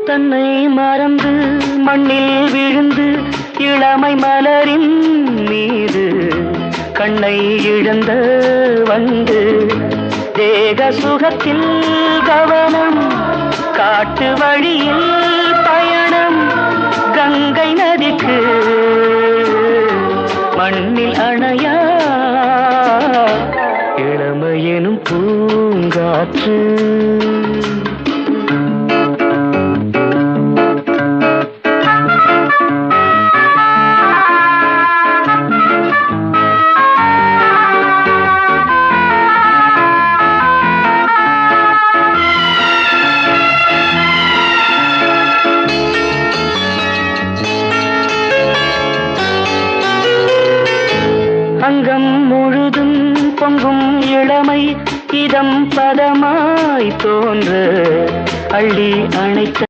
தன்னை மறந்து மண்ணில் விழுந்து இளமை மலரின் மீது கண்ணை இழந்த வந்து தேக சுகத்தில் கவனம் காட்டு வழியில் பயணம் கங்கை நதிக்கு மண்ணில் அணையா இளமையெனும் பூங்காற்று அங்கம் முழுதும் பொங்கும் இளமை இதம் பதமாய் தோன்ற அள்ளி அணைத்த